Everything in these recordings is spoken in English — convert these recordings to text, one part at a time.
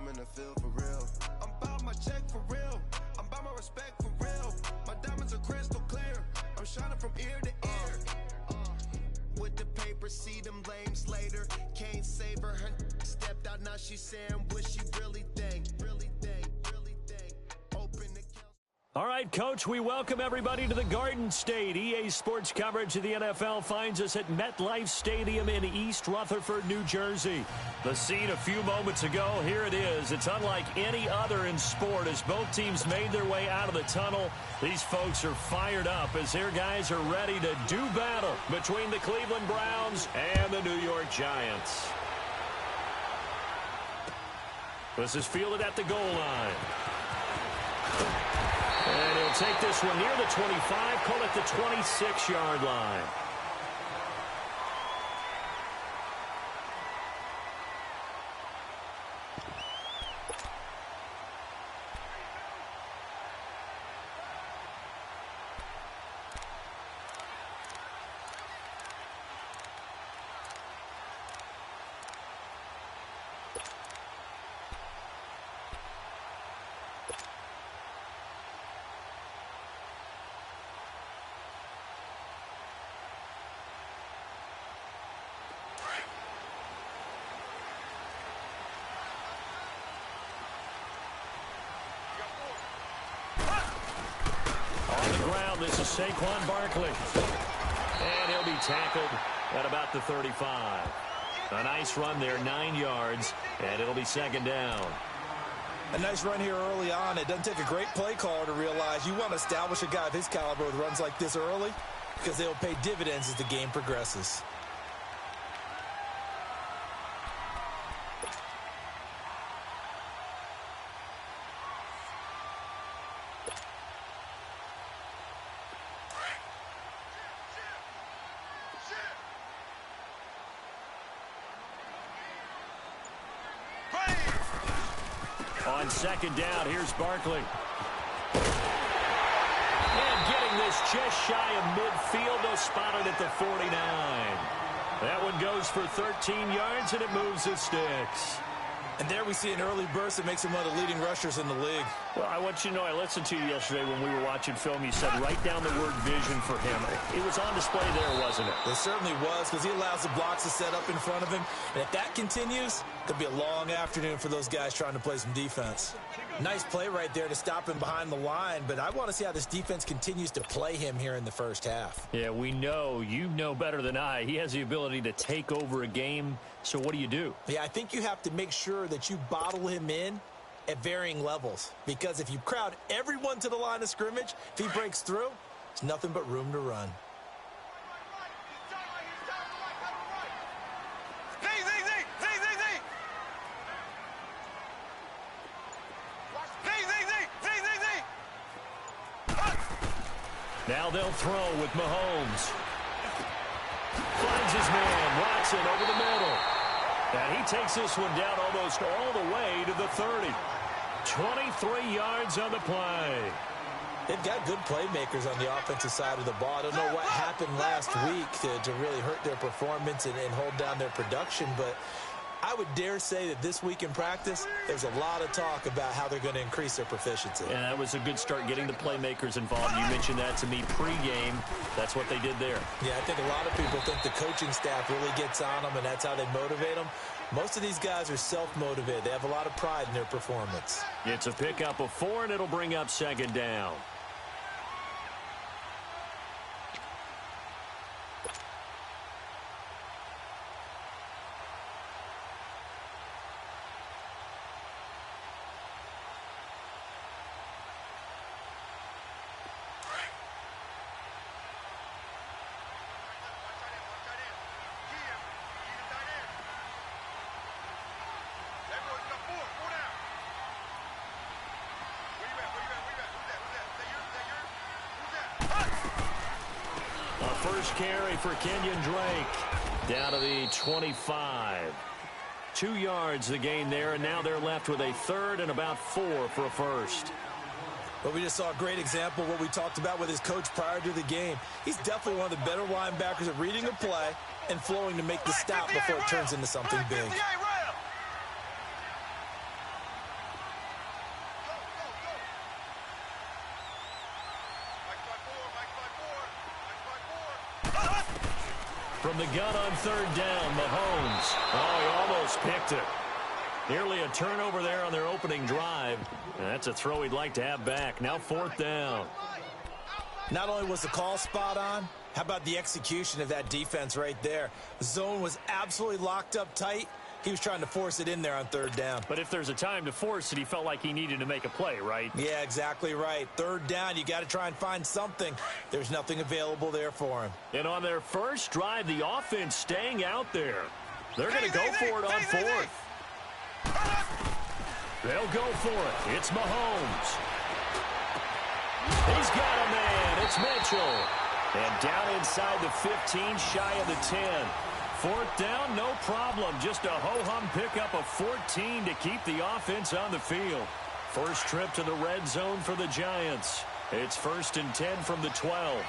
I'm in the field for real. I'm about my check for real. I'm about my respect for real. My diamonds are crystal clear. I'm shining from ear to ear. With the paper, see them lames later. Can't save her. Her stepped out, now she's saying what she really think. Really think. Open the All right, Coach, we welcome everybody to the Garden State. EA Sports coverage of the NFL finds us at MetLife Stadium in East Rutherford, New Jersey. The scene a few moments ago, here it is. It's unlike any other in sport as both teams made their way out of the tunnel. These folks are fired up as their guys are ready to do battle between the Cleveland Browns and the New York Giants. This is fielded at the goal line. And he'll take this one near the 25, call it the 26-yard line. This is Saquon Barkley. And he'll be tackled at about the 35. A nice run there, 9 yards, and it'll be second down. A nice run here early on. It doesn't take a great play caller to realize you want to establish a guy of his caliber with runs like this early because they'll pay dividends as the game progresses. On second down, here's Barkley. And getting this just shy of midfield, they'll spot it at the 49. That one goes for 13 yards, and it moves the sticks. And there we see an early burst that makes him one of the leading rushers in the league. Well, I want you to know, I listened to you yesterday when we were watching film. You said write down the word vision for him. It was on display there, wasn't it? It certainly was, because he allows the blocks to set up in front of him. And if that continues, it'll be a long afternoon for those guys trying to play some defense. Nice play right there to stop him behind the line, but I want to see how this defense continues to play him here in the first half. Yeah, we know. You know better than I. He has the ability to take over a game. So what do you do? Yeah, I think you have to make sure that you bottle him in at varying levels. Because if you crowd everyone to the line of scrimmage, if he breaks through, there's nothing but room to run. Now they'll throw with Mahomes. Finds his man, Watson over the middle. And he takes this one down almost all the way to the 30. 23 yards on the play. They've got good playmakers on the offensive side of the ball. I don't know what happened last week to really hurt their performance and hold down their production, but I would dare say that this week in practice, there's a lot of talk about how they're going to increase their proficiency. And that was a good start getting the playmakers involved. You mentioned that to me pregame. That's what they did there. Yeah, I think a lot of people think the coaching staff really gets on them, and that's how they motivate them. Most of these guys are self-motivated. They have a lot of pride in their performance. It's a pickup of 4, and it'll bring up second down. First carry for Kenyon Drake. Down to the 25. 2 yards the gain there, and now they're left with a third and about 4 for a first. Well, we just saw a great example of what we talked about with his coach prior to the game. He's definitely one of the better linebackers at reading a play and flowing to make the stop before it turns into something big. From the gun on third down, Mahomes. Oh, he almost picked it. Nearly a turnover there on their opening drive. And that's a throw he'd like to have back. Now fourth down. Not only was the call spot on, how about the execution of that defense right there? The zone was absolutely locked up tight. He was trying to force it in there on third down. But if there's a time to force it, he felt like he needed to make a play, right? Yeah, exactly right. Third down, you got to try and find something. There's nothing available there for him. And on their first drive, the offense staying out there. They're going to go for it on fourth. They'll go for it. It's Mahomes. He's got a man. It's Mitchell. And down inside the 15, shy of the 10. Fourth down, no problem. Just a ho-hum pickup of 14 to keep the offense on the field. First trip to the red zone for the Giants. It's 1st and 10 from the 12.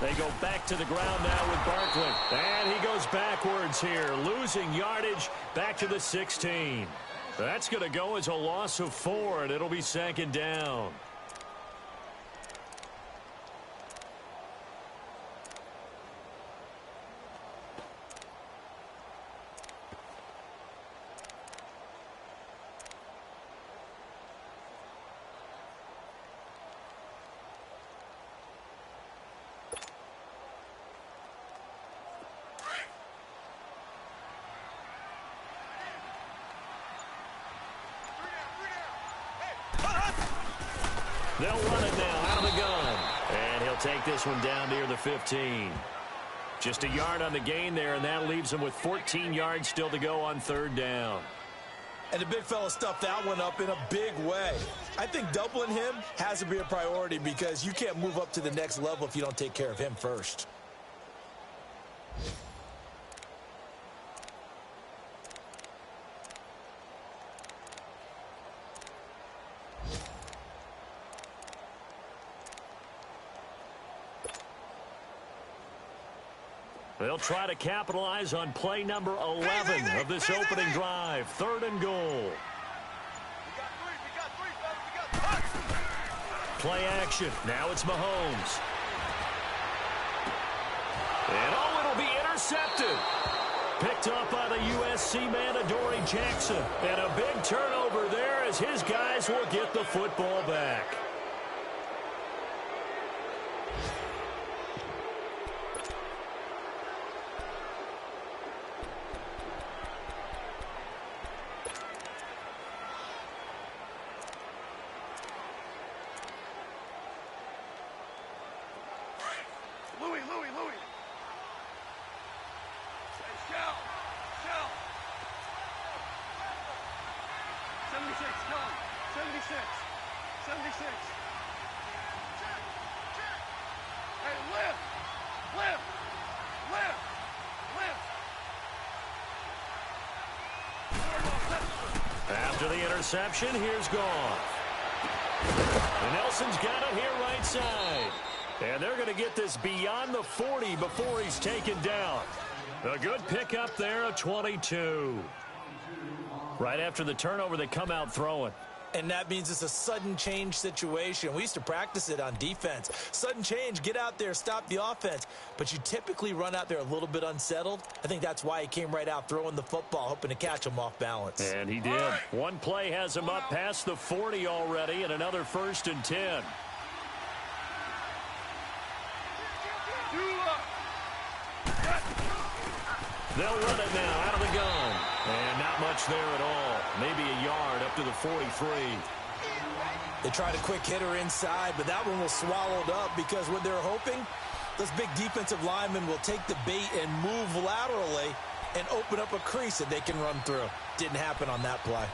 They go back to the ground now with Barkley. And he goes backwards here, losing yardage back to the 16. That's going to go as a loss of 4, and it'll be 2nd down. They'll run it now out of the gun. And he'll take this one down near the 15. Just a yard on the gain there, and that leaves him with 14 yards still to go on 3rd down. And the big fella stuffed that one up in a big way. I think doubling him has to be a priority because you can't move up to the next level if you don't take care of him first. They'll try to capitalize on play number 11 of this opening drive. 3rd and goal. Play action. Now it's Mahomes. And oh, it'll be intercepted. Picked up by the USC man, Adoree Jackson. And a big turnover there as his guys will get the football back. After the interception, here's Goff. And Nelson's got it here right side. And they're going to get this beyond the 40 before he's taken down. A good pickup there, a 22. Right after the turnover, they come out throwing. And that means it's a sudden change situation. We used to practice it on defense. Sudden change, get out there, stop the offense. But you typically run out there a little bit unsettled. I think that's why he came right out throwing the football, hoping to catch him off balance. And he did. One play has him up past the 40 already, and another 1st and 10. They'll run it now out of the gun. And not much there at all. Maybe a yard up to the 43. They tried a quick hitter inside, but that one was swallowed up because what they're hoping, those big defensive linemen will take the bait and move laterally and open up a crease that they can run through. Didn't happen on that play.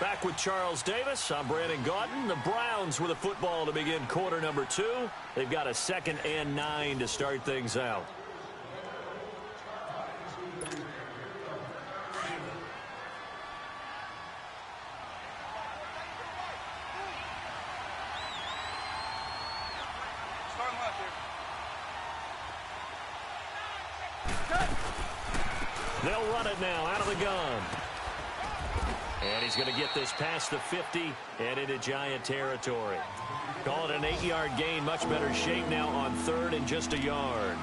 Back with Charles Davis, I'm Brandon Gaudin. The Browns with a football to begin quarter number 2. They've got a 2nd and 9 to start things out. They'll run it now out of the gun. And he's going to get this past the 50 and into Giant territory. Call it an 8-yard gain. Much better shape now on 3rd and just a yard.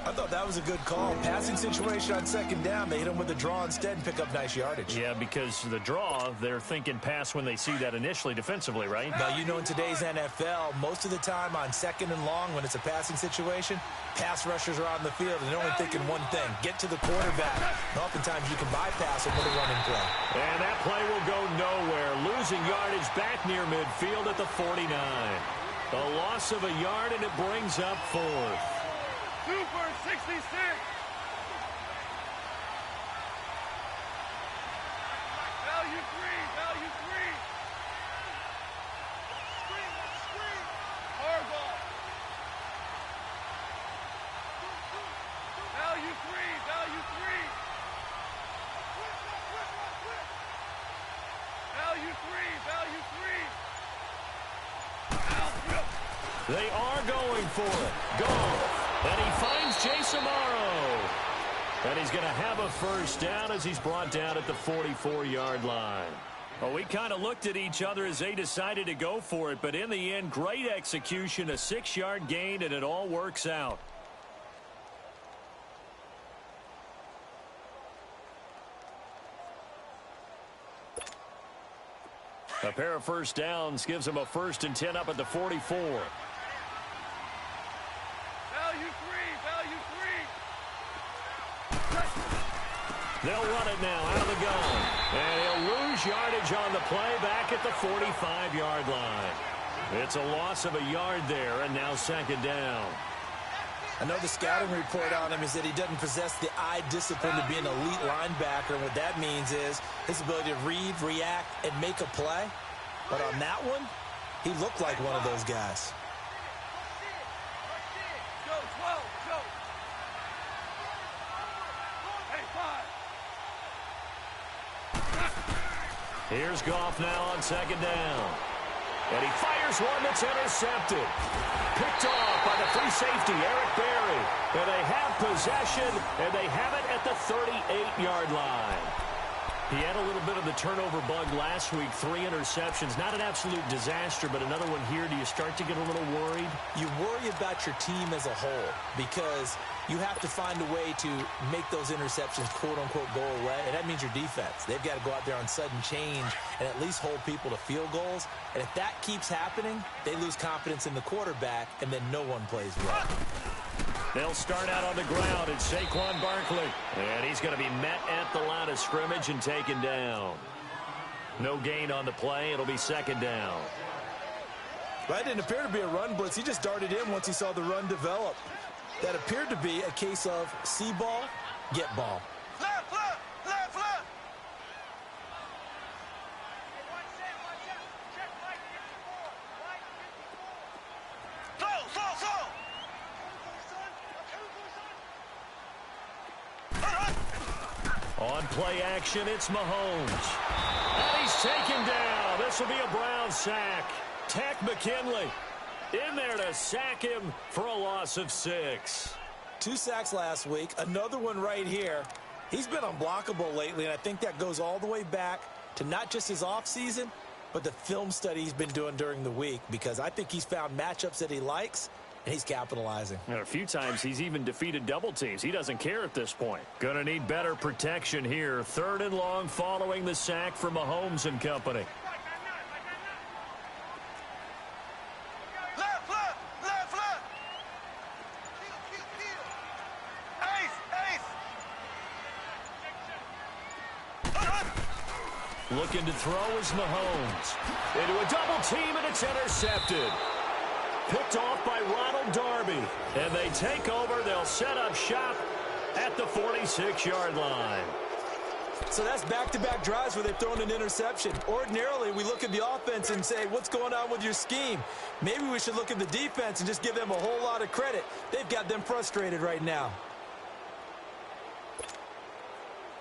I thought that was a good call. Passing situation on 2nd down. They hit him with the draw instead and pick up nice yardage. Yeah, because the draw, they're thinking pass when they see that initially defensively, right? Now, you know, in today's NFL, most of the time on 2nd and long when it's a passing situation, pass rushers are on the field and they're only thinking one thing, get to the quarterback. And oftentimes you can bypass them with a running play. And that play will go nowhere. Losing yardage back near midfield at the 49. A loss of a yard, and it brings up 4th. 2 for 66. Value 3, value 3. Screen. Hard ball. Value 3, value 3. Value 3, value 3. They are going for it. Goal. And he finds Jason Amaro. And he's going to have a first down as he's brought down at the 44-yard line. Well, we kind of looked at each other as they decided to go for it. But in the end, great execution, a 6-yard gain, and it all works out. A pair of first downs gives him a 1st and 10 up at the 44. They'll run it now out of the gun. And he'll lose yardage on the play back at the 45-yard line. It's a loss of a yard there, and now 2nd down. I know the scouting report on him is that he doesn't possess the eye discipline to be an elite linebacker. And what that means is his ability to read, react, and make a play. But on that one, he looked like one of those guys. Go, 12, go. Hey, 5. Here's Goff now on 2nd down. And he fires one that's intercepted. Picked off by the free safety, Eric Berry. And they have possession, and they have it at the 38-yard line. He had a little bit of the turnover bug last week, 3 interceptions. Not an absolute disaster, but another one here. Do you start to get a little worried? You worry about your team as a whole because you have to find a way to make those interceptions, quote-unquote, go away. And that means your defense. They've got to go out there on sudden change and at least hold people to field goals. And if that keeps happening, they lose confidence in the quarterback, and then no one plays well. They'll start out on the ground. It's Saquon Barkley. And he's going to be met at the line of scrimmage and taken down. No gain on the play. It'll be 2nd down. That didn't appear to be a run blitz. He just darted in once he saw the run develop. That appeared to be a case of see ball, get ball. Left, left, left, left. On play action, it's Mahomes. And he's taken down. This will be a Browns sack. Tack McKinley in there to sack him for a loss of 6. 2 sacks last week, another one right here. He's been unblockable lately, and I think that goes all the way back to not just his offseason, but the film study he's been doing during the week, because I think he's found matchups that he likes, and he's capitalizing. And a few times he's even defeated double teams. He doesn't care at this point. Going to need better protection here. 3rd and long following the sack from Mahomes and company. Left, left, left, left. Ace, ace. Looking to throw is Mahomes. Into a double team, and it's intercepted. Picked off by Ronald Darby. And they take over. They'll set up shop at the 46-yard line. So that's back-to-back drives where they've thrown an interception. Ordinarily, we look at the offense and say, what's going on with your scheme? Maybe we should look at the defense and just give them a whole lot of credit. They've got them frustrated right now.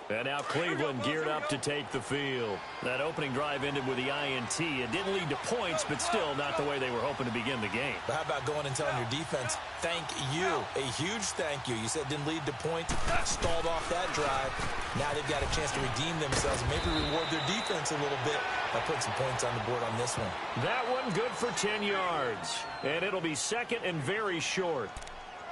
And now Cleveland geared up to take the field. That opening drive ended with the INT. It didn't lead to points, but still not the way they were hoping to begin the game. But how about going and telling your defense, thank you, a huge thank you. You said it didn't lead to points, stalled off that drive. Now they've got a chance to redeem themselves and maybe reward their defense a little bit by putting some points on the board on this one. That one good for 10 yards. And it'll be second and very short.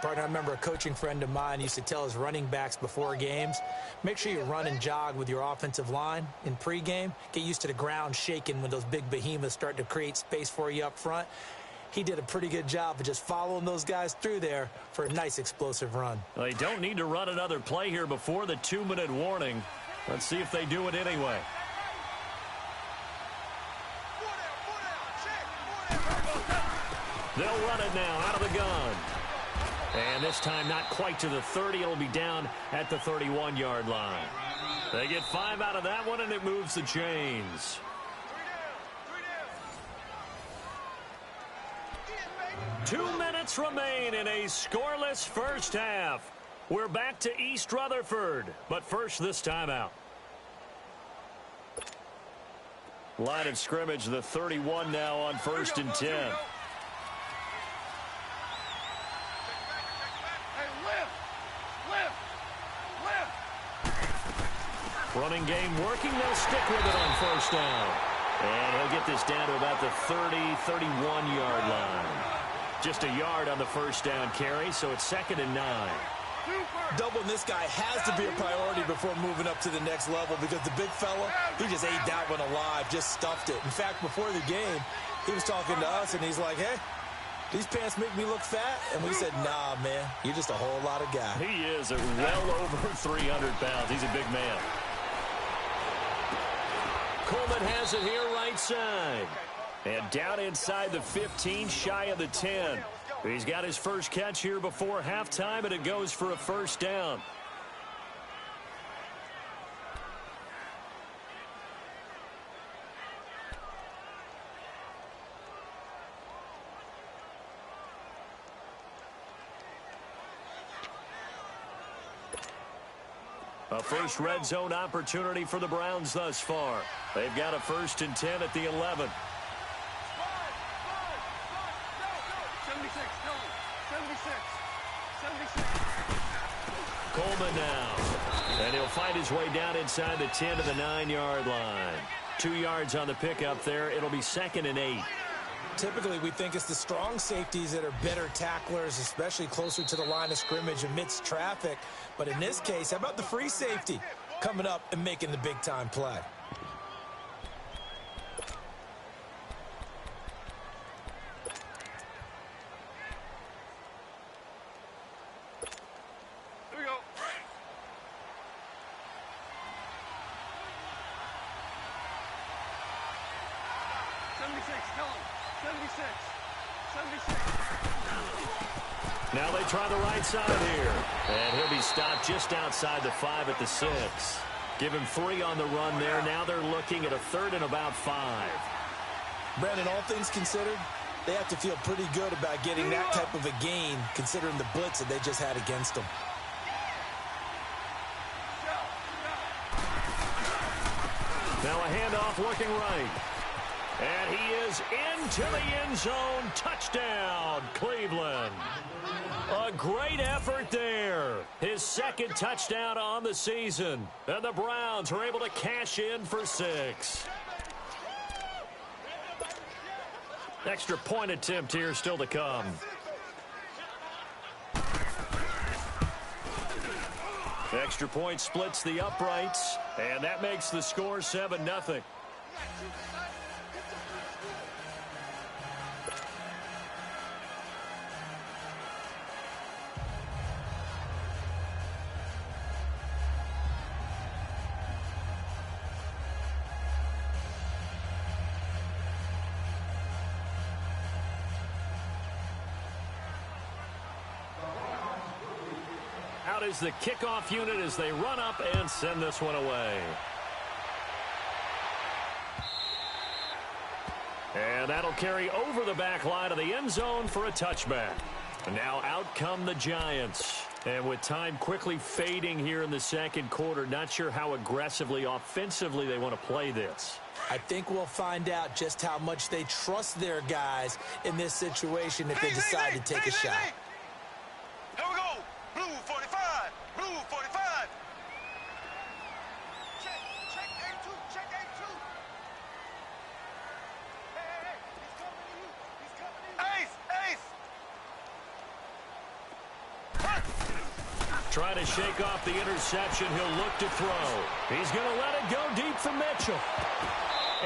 Partner, I remember a coaching friend of mine used to tell his running backs before games, make sure you run and jog with your offensive line in pregame. Get used to the ground shaking when those big behemoths start to create space for you up front. He did a pretty good job of just following those guys through there for a nice explosive run. Well, they don't need to run another play here before the 2-minute warning. Let's see if they do it anyway. They'll run it now out of the gun. And this time not quite to the 30. It'll be down at the 31-yard line. They get 5 out of that one, and it moves the chains. Two minutes remain in a scoreless first half. We're back to East Rutherford, but first this timeout. Line of scrimmage, the 31 now on 1st and 10. Running game working. They'll stick with it on 1st down. And he'll get this down to about the 30, 31-yard line. Just a yard on the 1st down carry, so it's 2nd and 9. Doubling this guy has to be a priority before moving up to the next level because the big fella, he just ate that one alive, just stuffed it. In fact, before the game, he was talking to us, and he's like, hey, these pants make me look fat? And we said, nah, man, you're just a whole lot of guy. He is well over 300 pounds. He's a big man. Coleman has it here right side. And down inside the 15, shy of the 10. He's got his first catch here before halftime, and it goes for a 1st down. A first red zone opportunity for the Browns thus far. They've got a 1st and 10 at the 11. 76. Coleman now. And he'll find his way down inside the 10 to the 9-yard line. 2 yards on the pickup there. It'll be 2nd and 8. Typically, we think it's the strong safeties that are better tacklers, especially closer to the line of scrimmage amidst traffic. But in this case, how about the free safety coming up and making the big-time play? Here we go. Tell him. 76. Now they try the right side here. And he'll be stopped just outside the 5 at the 6. Give him 3 on the run there. Now they're looking at a 3rd and about 5. Brandon, all things considered, they have to feel pretty good about getting that type of a gain, considering the blitz that they just had against them. Now a handoff looking right. And he is into the end zone. Touchdown, Cleveland. A great effort there. His 2nd touchdown on the season. And the Browns are able to cash in for 6. Extra point attempt here still to come. Extra point splits the uprights. And that makes the score 7-0. out as the kickoff unit as they run up and send this one away. And that'll carry over the back line of the end zone for a touchback. And now out come the Giants. And with time quickly fading here in the second quarter, not sure how aggressively, offensively they want to play this. I think we'll find out just how much they trust their guys in this situation if they decide to take a shot. Here we go. Blue 45. Blue 45. Check A2. Check A2. Hey. He's coming to you. He's coming to you. Ace. Trying to shake off the interception. He'll look to throw. He's going to let it go deep for Mitchell.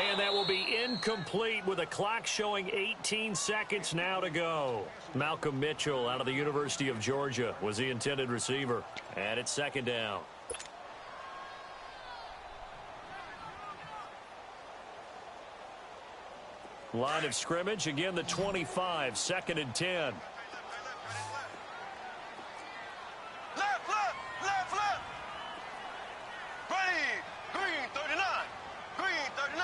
And that will be incomplete with a clock showing 18 seconds now to go. Malcolm Mitchell out of the University of Georgia was the intended receiver. And it's second down. Line of scrimmage, again the 25, 2nd and 10. Left. Green 39. Green 39.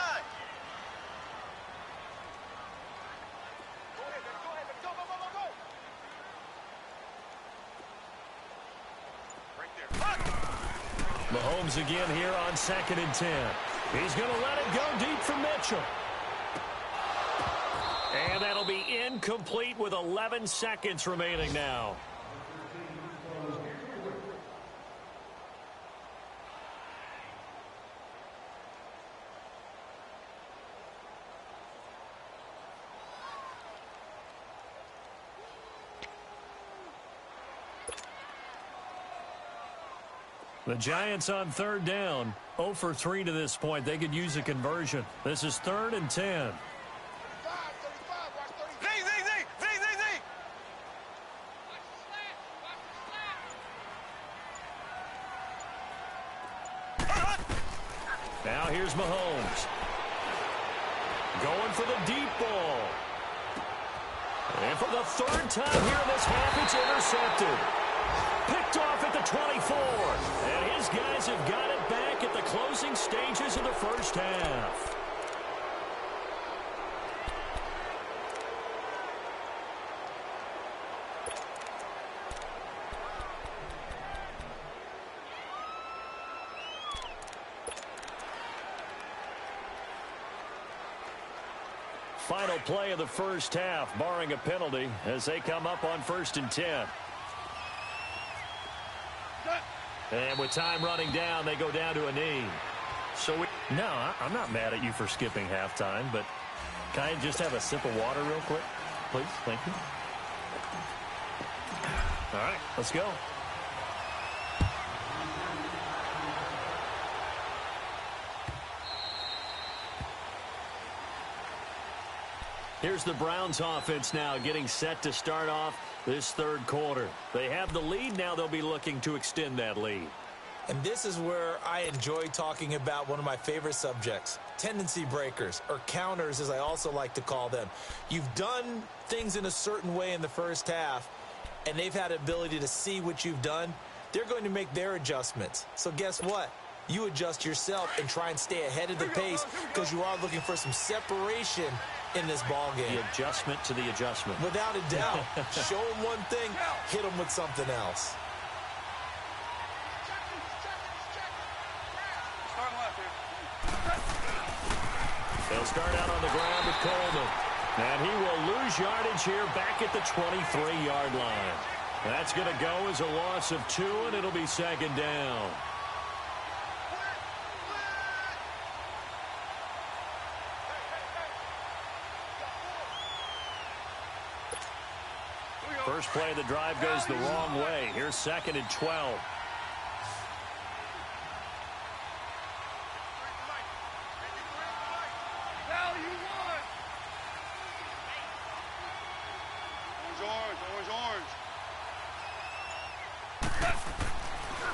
Go ahead. Go. Right there. Mahomes again here on 2nd and 10. He's going to let it go deep for Mitchell. And that'll be incomplete with 11 seconds remaining now. The Giants on third down, 0 for 3 to this point. They could use a conversion. This is 3rd and 10. Now here's Mahomes. Going for the deep ball. And for the 3rd time here in this half, it's intercepted. Picked off at the 24. And his guys have got it back at the closing stages of the first half. Final play of the first half, barring a penalty, as they come up on 1st and 10. And with time running down, they go down to a knee. No, I'm not mad at you for skipping halftime, but can I just have a sip of water real quick? Please, thank you. All right, let's go. Here's the Browns offense now getting set to start off this third quarter. They have the lead. Now they'll be looking to extend that lead. And this is where I enjoy talking about one of my favorite subjects, tendency breakers, or counters as I also like to call them. You've done things in a certain way in the first half, and they've had the ability to see what you've done. They're going to make their adjustments. So guess what? You adjust yourself and try and stay ahead of the pace because you are looking for some separation in this ball game. The adjustment to the adjustment. Without a doubt. Show them one thing, hit them with something else. They'll start out on the ground with Coleman. And he will lose yardage here back at the 23-yard line. That's going to go as a loss of 2, and it'll be second down. First play of the drive goes the wrong way. Here's 2nd and 12.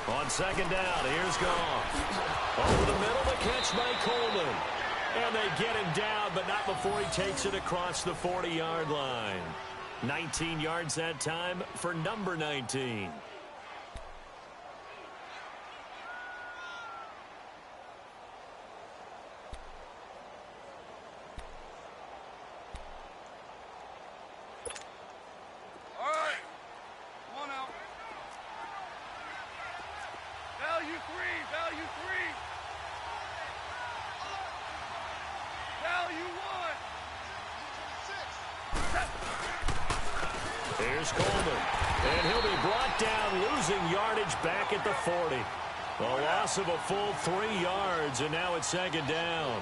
On second down, here's Goff. Over the middle, the catch by Coleman. And they get him down, but not before he takes it across the 40-yard line. 19 yards that time for number 19. Here's Coleman. And he'll be brought down, losing yardage back at the 40. A loss of a full 3 yards, and now it's second down.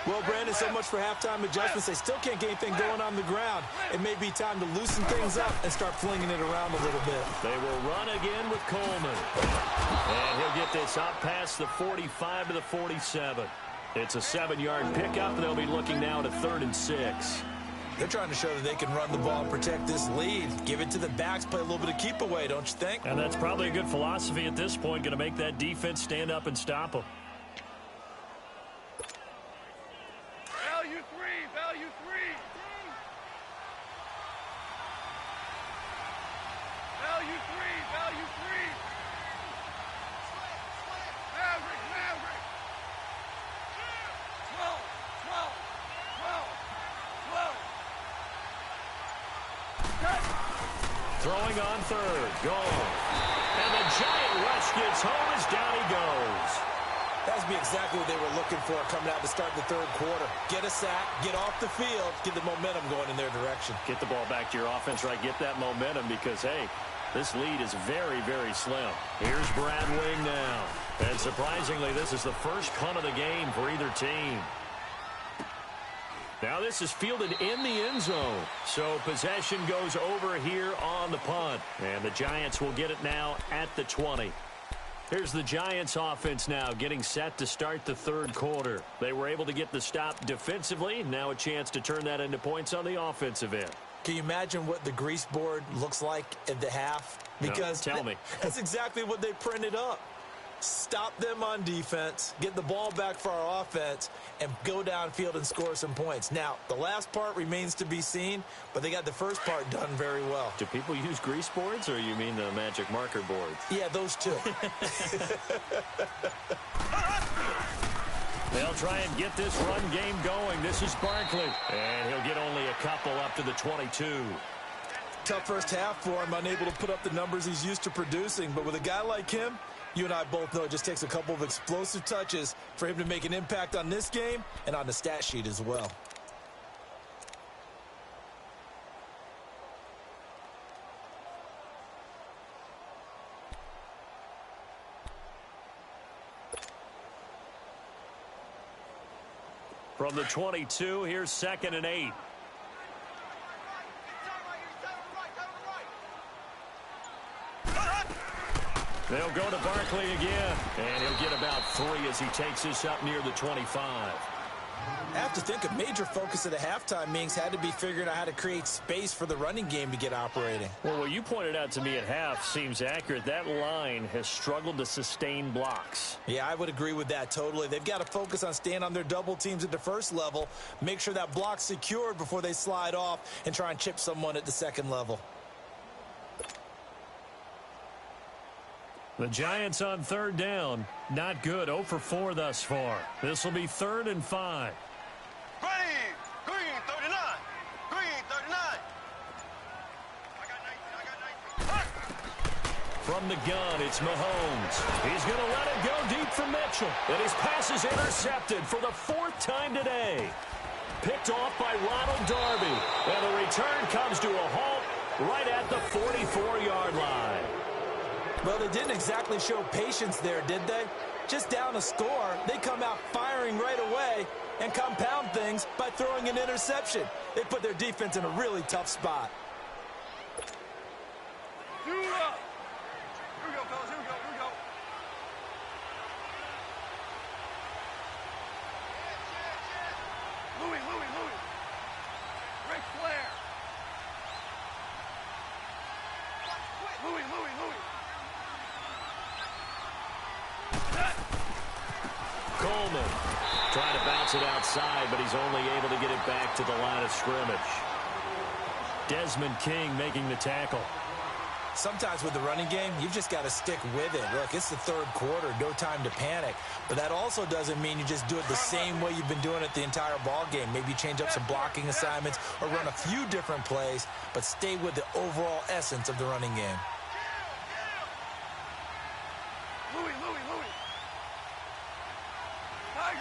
Well, Brandon, so much for halftime adjustments. They still can't get anything going on the ground. It may be time to loosen things up and start flinging it around a little bit. They will run again with Coleman. And he'll get this up past the 45 to the 47. It's a 7-yard pickup. They'll be looking now at a 3rd and 6. They're trying to show that they can run the ball and protect this lead. Give it to the backs, play a little bit of keep away, don't you think? And that's probably a good philosophy at this point, going to make that defense stand up and stop them. Value three, value three. Value three, value three. Maverick, Maverick. 12, 12, 12, 12. Throwing on 3rd, gone. And the giant rush gets home as down he goes. That would be exactly what they were looking for coming out to start the 3rd quarter. Get a sack, get off the field, get the momentum going in their direction. Get the ball back to your offense, right? Get that momentum because, hey, this lead is very, very slim. Here's Brad Wing now. And surprisingly, this is the first punt of the game for either team. Now this is fielded in the end zone. So possession goes over here on the punt. And the Giants will get it now at the 20. Here's the Giants offense now getting set to start the 3rd quarter. They were able to get the stop defensively. Now a chance to turn that into points on the offensive end. Can you imagine what the grease board looks like at the half? Because no, tell me. That's exactly what they printed up. Stop them on defense, get the ball back for our offense, and go downfield and score some points. Now, the last part remains to be seen, but they got the first part done very well. Do people use grease boards, or you mean the magic marker boards? Yeah, those two. They'll try and get this run game going. This is Barkley, and he'll get only a couple up to the 22. Tough first half for him, unable to put up the numbers he's used to producing, but with a guy like him, you and I both know it just takes a couple of explosive touches for him to make an impact on this game and on the stat sheet as well. From the 22, here's 2nd and 8. They'll go to Barkley again, and he'll get about 3 as he takes this up near the 25. I have to think a major focus of the halftime meetings had to be figuring out how to create space for the running game to get operating. Well, what you pointed out to me at half seems accurate. That line has struggled to sustain blocks. Yeah, I would agree with that totally. They've got to focus on staying on their double teams at the first level, make sure that block's secured before they slide off and try and chip someone at the second level. The Giants on 3rd down. Not good. 0 for 4 thus far. This will be 3rd and 5. Green 39. Green 39. I got 19. From the gun, it's Mahomes. He's going to let it go deep for Mitchell. And his pass is intercepted for the 4th time today. Picked off by Ronald Darby. And the return comes to a halt right at the 44-yard line. Well, they didn't exactly show patience there, did they? Just down a score, they come out firing right away and compound things by throwing an interception. They put their defense in a really tough spot. Here we go, fellas. Here we go. Louis. Ric Flair. Louis. Coleman trying to bounce it outside, but he's only able to get it back to the line of scrimmage. Desmond King making the tackle. Sometimes with the running game, you've just got to stick with it. Look, it's the 3rd quarter, no time to panic. But that also doesn't mean you just do it the same way you've been doing it the entire ball game. Maybe change up some blocking assignments or run a few different plays, but stay with the overall essence of the running game. Louis. Tiger.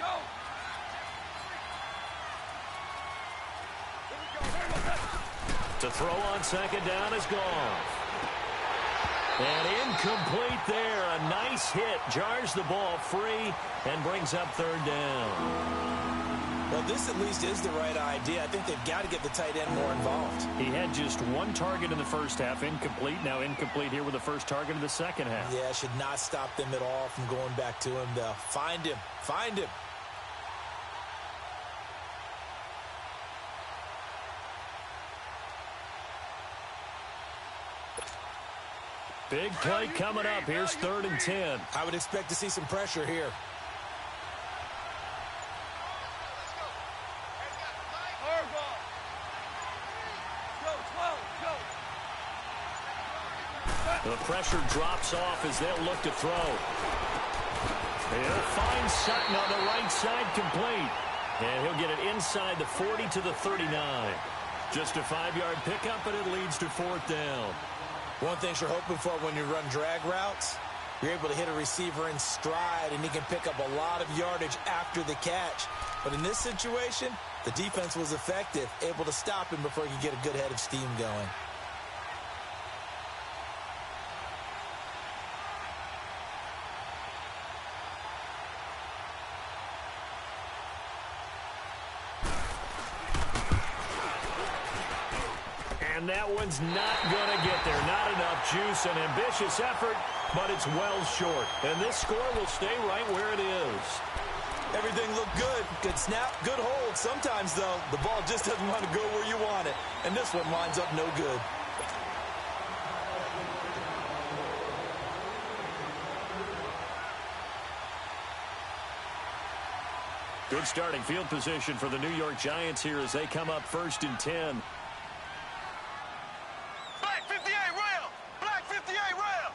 Go. Here we go. To throw on second down is gone. And incomplete there. A nice hit. Jars the ball free and brings up third down. Well, this at least is the right idea. I think they've got to get the tight end more involved. He had just one target in the first half. Incomplete. Now incomplete here with the first target of the second half. Yeah, should not stop them at all from going back to him, though. Find him. Find him. Big play coming up. Here's 3rd and 10. I would expect to see some pressure here. The pressure drops off as they'll look to throw. He'll find Sutton on the right side, complete. And he'll get it inside the 40 to the 39. Just a 5-yard pickup, and it leads to 4th down. One thing you're hoping for when you run drag routes, you're able to hit a receiver in stride, and he can pick up a lot of yardage after the catch. But in this situation, the defense was effective, able to stop him before he could get a good head of steam going. And that one's not going to get there. Not enough juice. An ambitious effort, but it's well short. And this score will stay right where it is. Everything looked good. Good snap, good hold. Sometimes, though, the ball just doesn't want to go where you want it. And this one winds up no good. Good starting field position for the New York Giants here as they come up 1st and 10. Black 58 rail! Black 58 rail!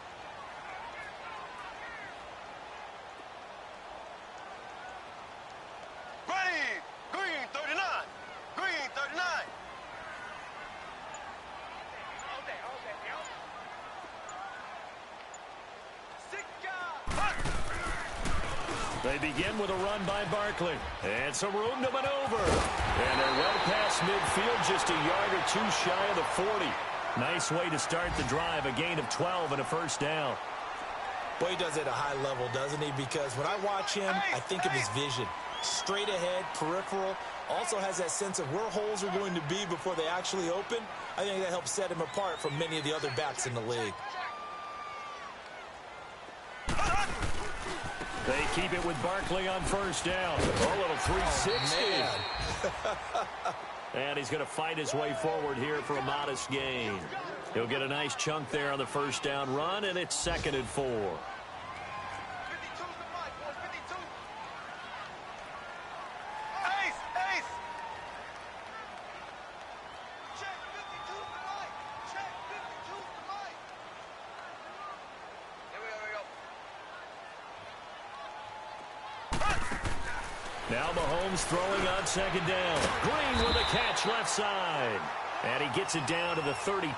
Ready! Green 39! Green 39! They begin with a run by Barkley. And some room to maneuver. And they're well past midfield, just a yard or two shy of the 40. Nice way to start the drive, a gain of 12 and a 1st down. Well, he does it at a high level, doesn't he? Because when I watch him, I think of his vision. Straight ahead, peripheral. Also has that sense of where holes are going to be before they actually open. I think that helps set him apart from many of the other backs in the league. They keep it with Barkley on 1st down. A little 360. Oh, and he's going to fight his way forward here for a modest gain. He'll get a nice chunk there on the 1st down run, and it's 2nd and 4. 52's the mic, boys, 52. Ace, ace. Check 52's the mic. Check 52's the mic. Here we go. Now Mahomes throwing on 2nd down. Green with a catch left side. And he gets it down to the 32.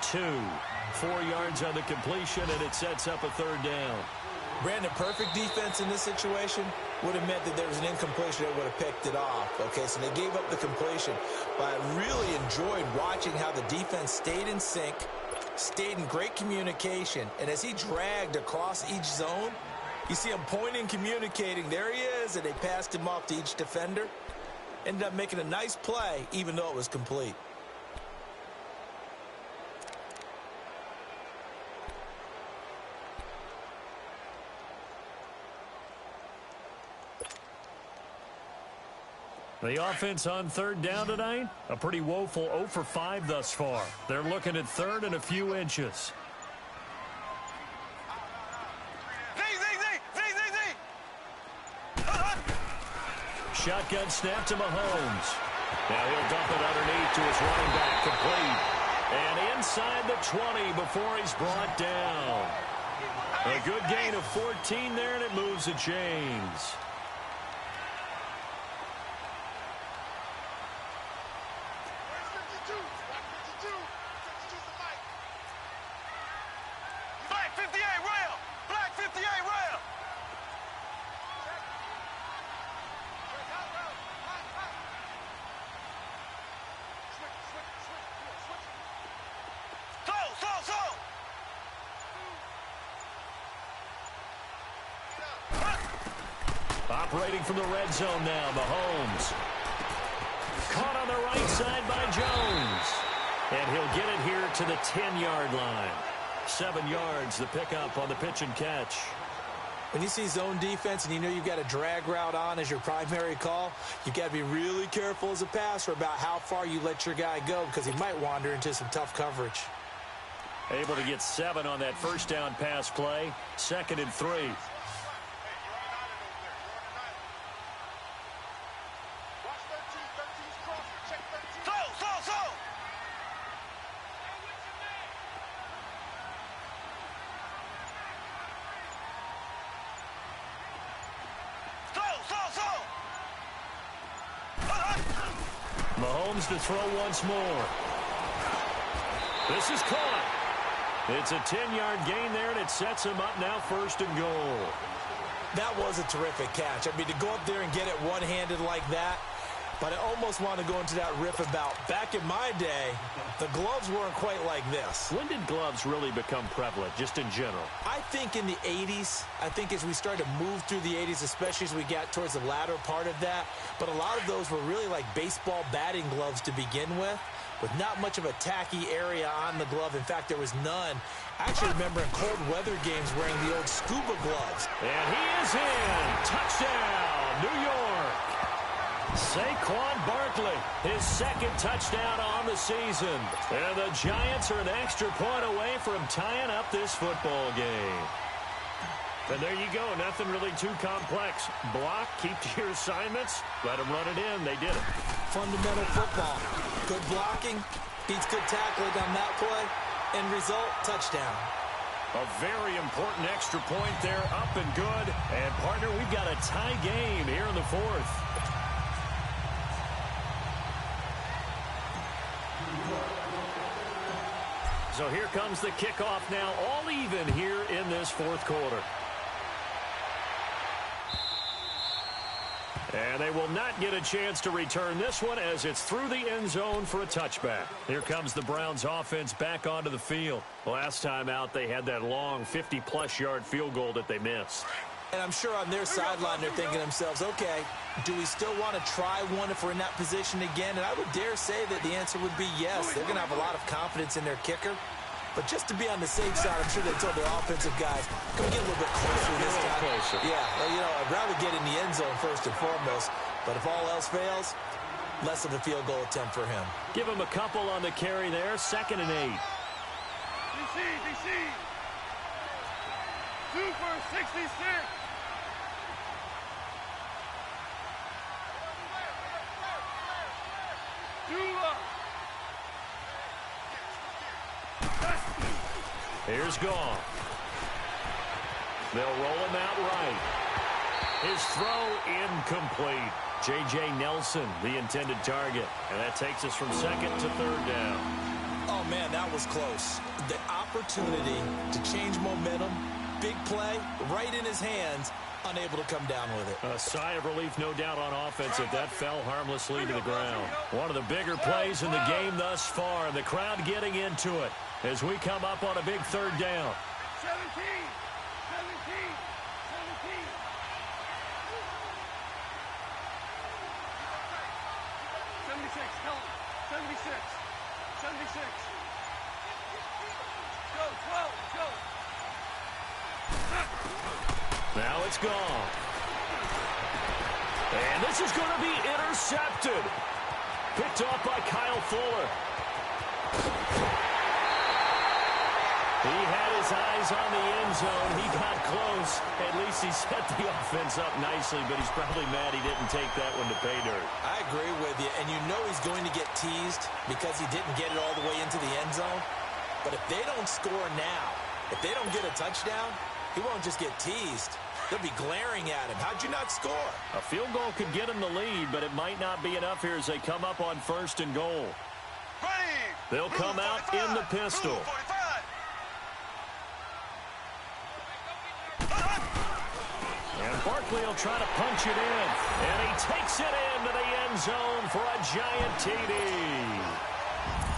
4 yards on the completion, and it sets up a 3rd down. Brandon, perfect defense in this situation would have meant that there was an incompletion that would have picked it off. Okay, so they gave up the completion. But I really enjoyed watching how the defense stayed in sync, stayed in great communication, and as he dragged across each zone, you see him pointing, communicating. There he is, and they passed him off to each defender. Ended up making a nice play, even though it was complete. The offense on 3rd down tonight, a pretty woeful 0 for 5 thus far. They're looking at 3rd and a few inches. Shotgun snap to Mahomes. Now he'll dump it underneath to his running back, complete. And inside the 20 before he's brought down. A good gain of 14 there, and it moves the chains. Black 58 rail! Black 58 rail! Operating from the red zone now, Mahomes. Caught on the right side by Jones. And he'll get it here to the 10-yard line. 7 yards, the pickup on the pitch and catch. When you see zone defense and you know you've got a drag route on as your primary call, you've got to be really careful as a passer about how far you let your guy go because he might wander into some tough coverage. Able to get 7 on that first down pass play. 2nd and 3. Mahomes to throw once more. This is caught. It's a 10-yard gain there, and it sets him up now 1st and goal. That was a terrific catch. I mean, to go up there and get it one-handed like that, but I almost want to go into that riff about back in my day, the gloves weren't quite like this. When did gloves really become prevalent, just in general? I think in the 80s. I think as we started to move through the 80s, especially as we got towards the latter part of that. But a lot of those were really like baseball batting gloves to begin with not much of a tacky area on the glove. In fact, there was none. I actually remember in cold weather games wearing the old scuba gloves. And he is in. Touchdown, New York. Saquon Barkley, his 2nd touchdown on the season. And the Giants are an extra point away from tying up this football game. And there you go. Nothing really too complex. Block, keep to your assignments, let them run it in. They did it. Fundamental football. Good blocking, beats good tackling on that play. End result, touchdown. A very important extra point there, up and good. And, partner, we've got a tie game here in the 4th. So here comes the kickoff now, all even here in this 4th quarter. And they will not get a chance to return this one as it's through the end zone for a touchback. Here comes the Browns offense back onto the field. Last time out, they had that long 50-plus yard field goal that they missed. And I'm sure on their sideline they're thinking to themselves, okay, do we still want to try one if we're in that position again? And I would dare say that the answer would be yes. They're going to have a lot of confidence in their kicker. But just to be on the safe side, I'm sure they told their offensive guys, come get a little bit closer this time. Closer. Yeah, well, you know, I'd rather get in the end zone first and foremost. But if all else fails, less of a field goal attempt for him. Give him a couple on the carry there. 2nd and 8. DC. 2 for 66. Here's Goff. They'll roll him out right. His throw incomplete. J.J. Nelson, the intended target. And that takes us from 2nd to 3rd down. Oh, man, that was close. The opportunity to change momentum, big play, right in his hands, unable to come down with it. A sigh of relief, no doubt, on offense if that fell harmlessly to the ground. One of the bigger plays in the game thus far, and the crowd getting into it as we come up on a big 3rd down. 17. 76, tell him. 76. 76. Go, 12, go. Now it's gone. And this is going to be intercepted. Picked off by Kyle Fuller. He had his eyes on the end zone. He got close. At least he set the offense up nicely, but he's probably mad he didn't take that one to pay dirt. I agree with you, and you know he's going to get teased because he didn't get it all the way into the end zone. But if they don't score now, if they don't get a touchdown, he won't just get teased. They'll be glaring at him. How'd you not score? A field goal could get him the lead, but it might not be enough here as they come up on 1st and goal. They'll come out in the pistol. And Barkley will try to punch it in. And he takes it into the end zone for a giant TD.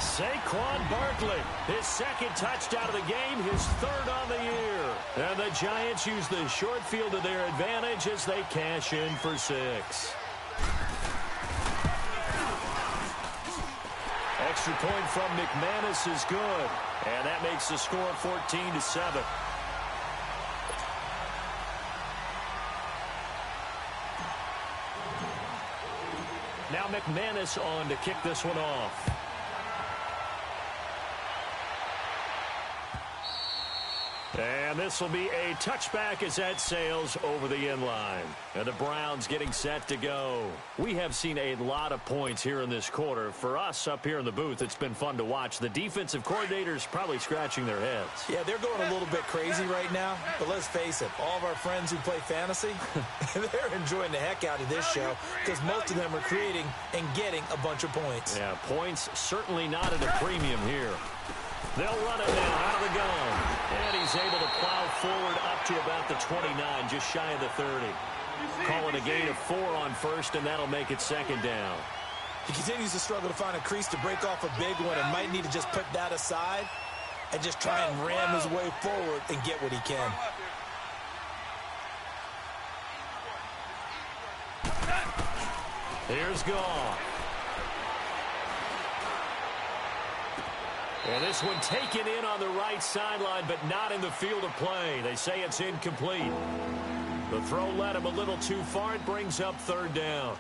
Saquon Barkley, his second touchdown of the game, his third on the year. And the Giants use the short field to their advantage as they cash in for 6. Extra point from McManus is good. And that makes the score 14-7. Now McManus on to kick this one off. And this will be a touchback as that sails over the end line. And the Browns getting set to go. We have seen a lot of points here in this quarter. For us up here in the booth, it's been fun to watch. The defensive coordinators probably scratching their heads. Yeah, they're going a little bit crazy right now. But let's face it, all of our friends who play fantasy, they're enjoying the heck out of this show because most of them are creating and getting a bunch of points. Yeah, points certainly not at a premium here. They'll run it now out of the gun. And he's able to plow forward up to about the 29, just shy of the 30. Calling a gain of 4 on first, and that'll make it second down. He continues to struggle to find a crease to break off a big one and might need to just put that aside and just try and ram his way forward and get what he can. Here's Goff. And this one taken in on the right sideline, but not in the field of play. They say it's incomplete. The throw led him a little too far. It brings up third down.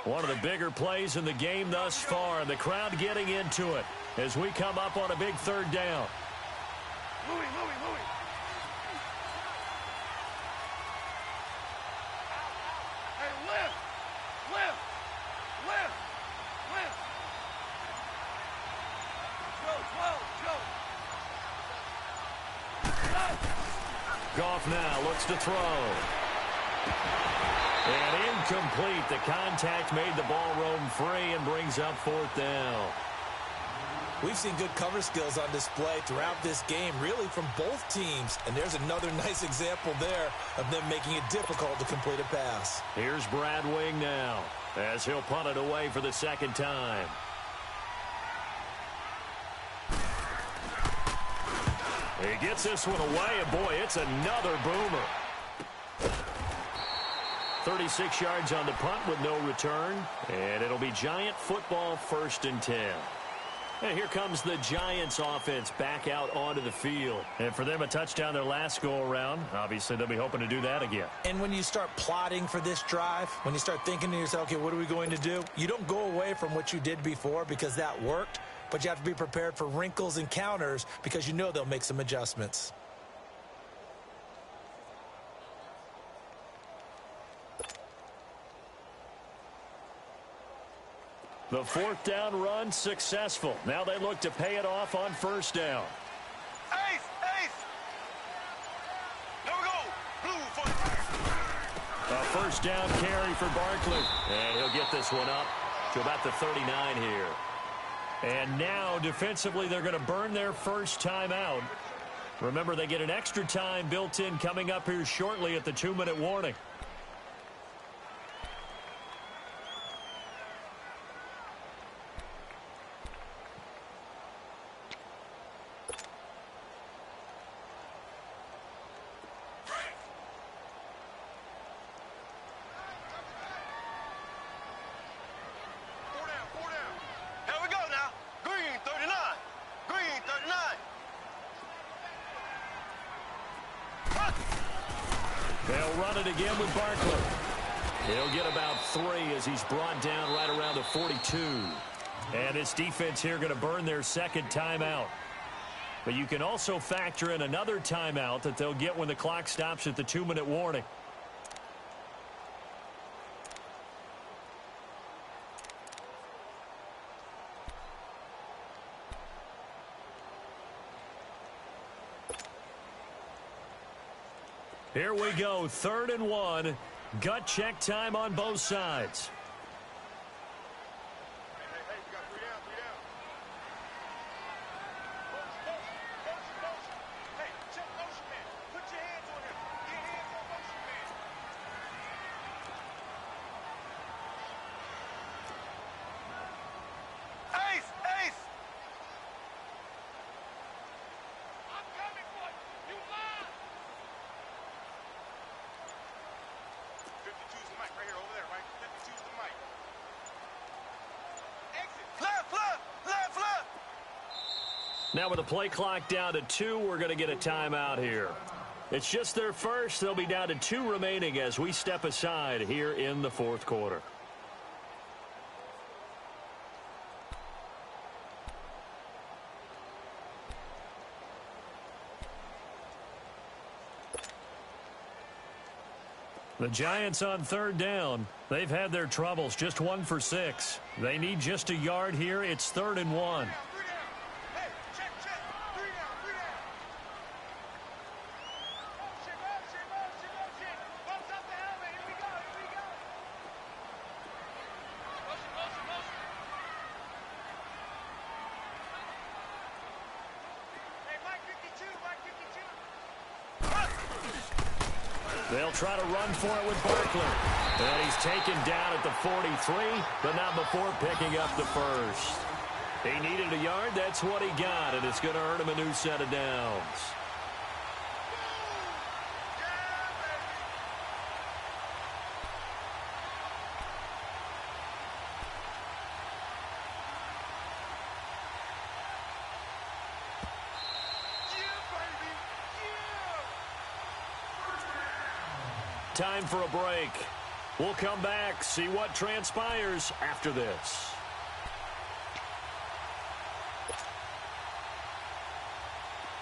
One of the bigger plays in the game thus far, and the crowd getting into it as we come up on a big third down. Louis. Goff now looks to throw. And incomplete. The contact made the ball roam free and brings up fourth down. We've seen good cover skills on display throughout this game, really from both teams. And there's another nice example there of them making it difficult to complete a pass. Here's Brad Wing now as he'll punt it away for the second time. He gets this one away, and boy, it's another boomer. 36 yards on the punt with no return, and it'll be Giant football, 1st and 10. And here comes the Giants offense back out onto the field. And for them, a touchdown their last go-around. Obviously, they'll be hoping to do that again. And when you start plotting for this drive, when you start thinking to yourself, okay, what are we going to do? You don't go away from what you did before because that worked, but you have to be prepared for wrinkles and counters because you know they'll make some adjustments. The 4th down run successful. Now they look to pay it off on 1st down. Ace! Here we go! Blue 45. A 1st down carry for Barkley. And he'll get this one up to about the 39 here. And now, defensively, they're going to burn their first timeout. Remember, they get an extra time built in coming up here shortly at the 2-minute warning. They'll run it again with Barkley. He'll get about 3 as he's brought down right around the 42. And this defense here going to burn their second timeout. But you can also factor in another timeout that they'll get when the clock stops at the 2-minute warning. Here we go, 3rd and 1. Gut check time on both sides. Left. Now with the play clock down to 2, we're going to get a timeout here. It's just their first. They'll be down to 2 remaining as we step aside here in the fourth quarter. The Giants on third down. They've had their troubles, just 1 for 6. They need just a yard here. It's 3rd and 1. Hey, check. 3 down. Motion. Bumps up the helmet. Here we go. Motion. Hey, Mike 52. They'll try to run for it with Barkley. And he's taken down at the 43, but not before picking up the first. He needed a yard. That's what he got, and it's going to earn him a new set of downs. Time for a break. We'll come back, see what transpires after this.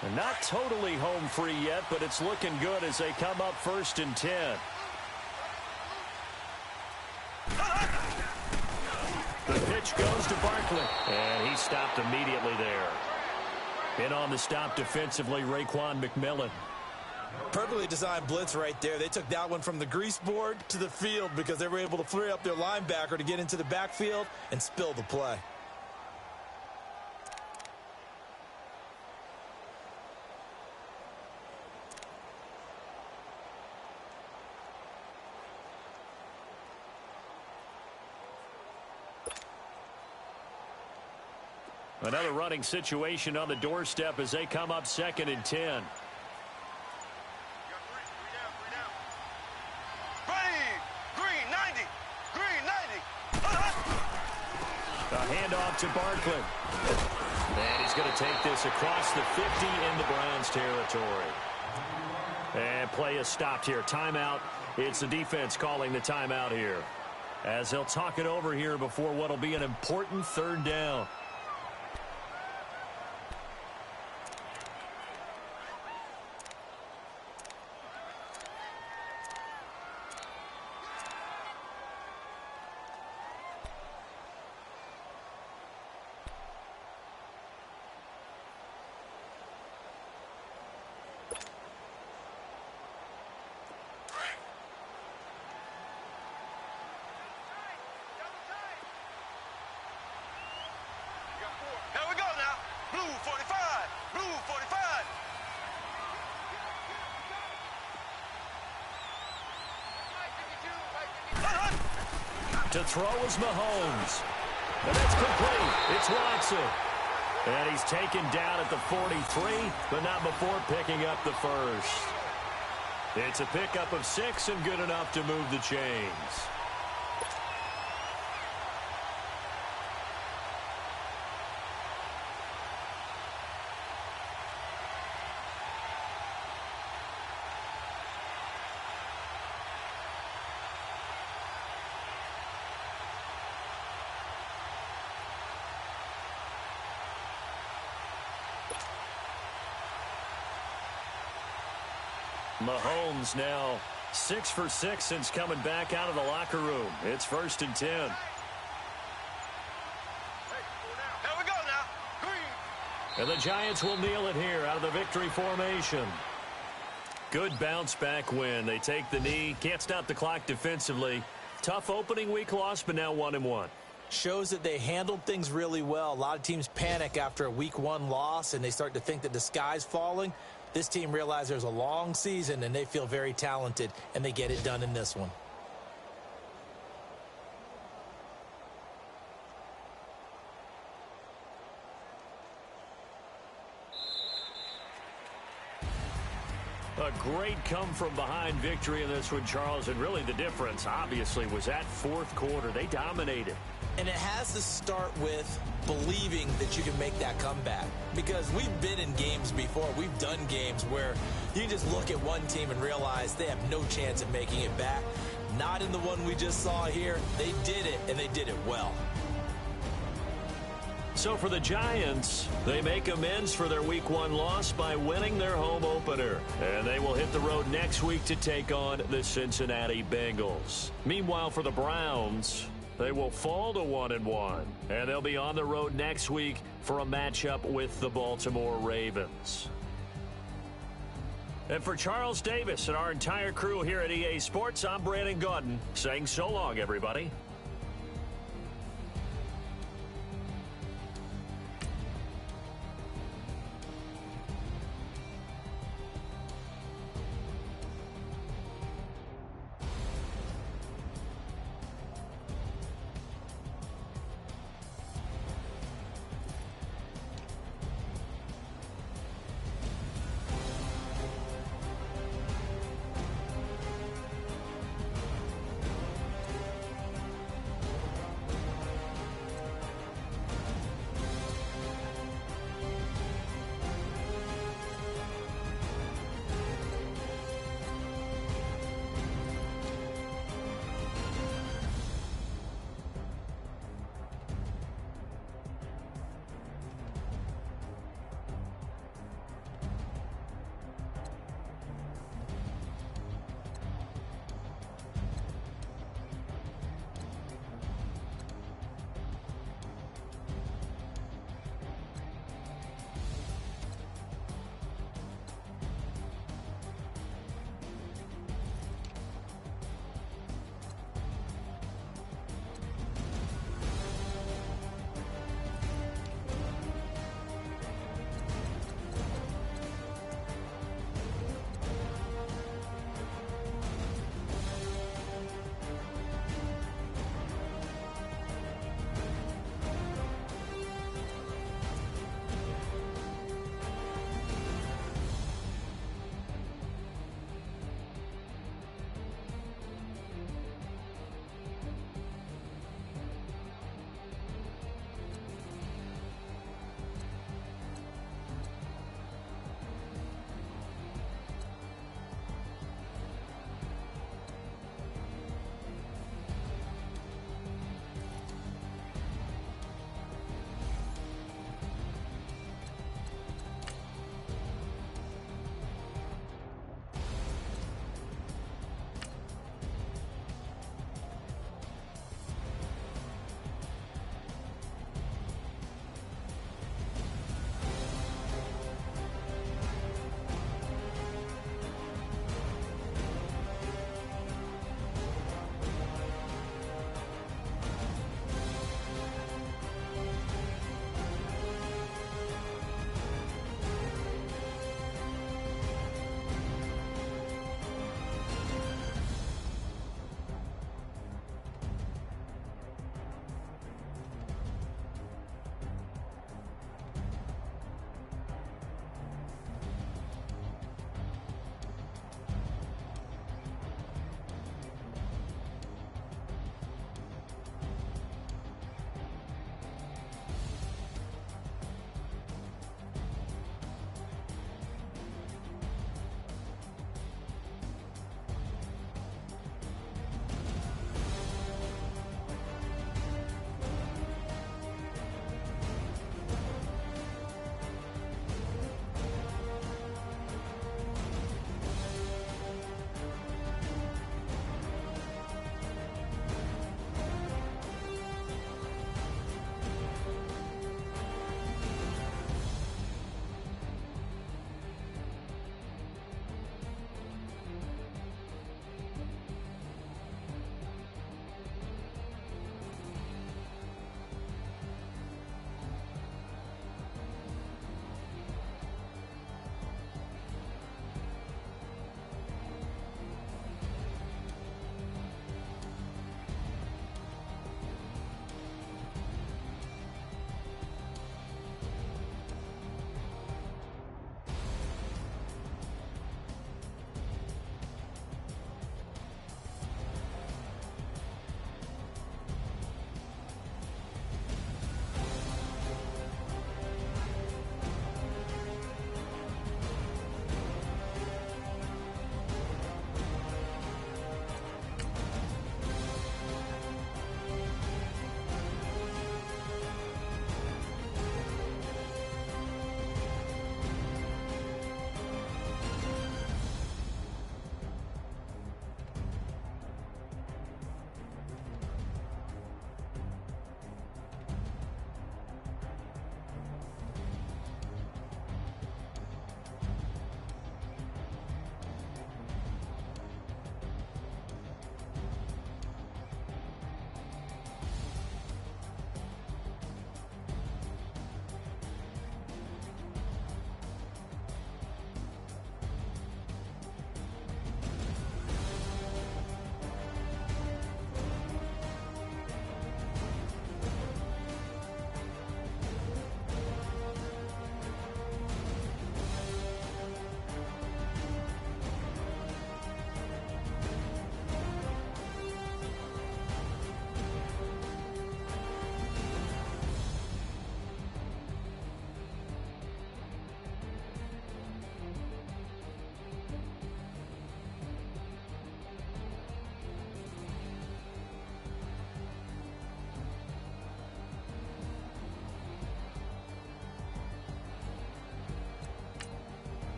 And not totally home free yet, but it's looking good as they come up 1st and 10. The pitch goes to Barkley, and he stopped immediately there. In on the stop defensively, Raekwon McMillan. Perfectly designed blitz right there. They took that one from the grease board to the field because they were able to free up their linebacker to get into the backfield and spill the play. Another running situation on the doorstep as they come up 2nd and 10. Handoff to Barkley. And he's going to take this across the 50 into Browns territory. And play is stopped here. Timeout. It's the defense calling the timeout here, as they'll talk it over here before what will be an important 3rd down. Here we go now. Blue 45. To throw is Mahomes. And that's complete. It's Watson. And he's taken down at the 43, but not before picking up the first. It's a pickup of 6 and good enough to move the chains. Mahomes now 6 for 6 since coming back out of the locker room. It's 1st and 10. Here we go now. Green. And the Giants will kneel it here out of the victory formation. Good bounce back win. They take the knee. Can't stop the clock defensively. Tough opening week loss, but now 1-1. Shows that they handled things really well. A lot of teams panic after a week 1 loss, and they start to think that the sky's falling. This team realized there's a long season, and they feel very talented, and they get it done in this one. A great come-from-behind victory in this one, Charles, and really the difference, obviously, was that fourth quarter. They dominated. And it has to start with believing that you can make that comeback. Because we've been in games before. We've done games where you just look at one team and realize they have no chance of making it back. Not in the one we just saw here. They did it, and they did it well. So for the Giants, they make amends for their Week 1 loss by winning their home opener. And they will hit the road next week to take on the Cincinnati Bengals. Meanwhile, for the Browns, they will fall to 1-1. And they'll be on the road next week for a matchup with the Baltimore Ravens. And for Charles Davis and our entire crew here at EA Sports, I'm Brandon Gaudin saying so long, everybody.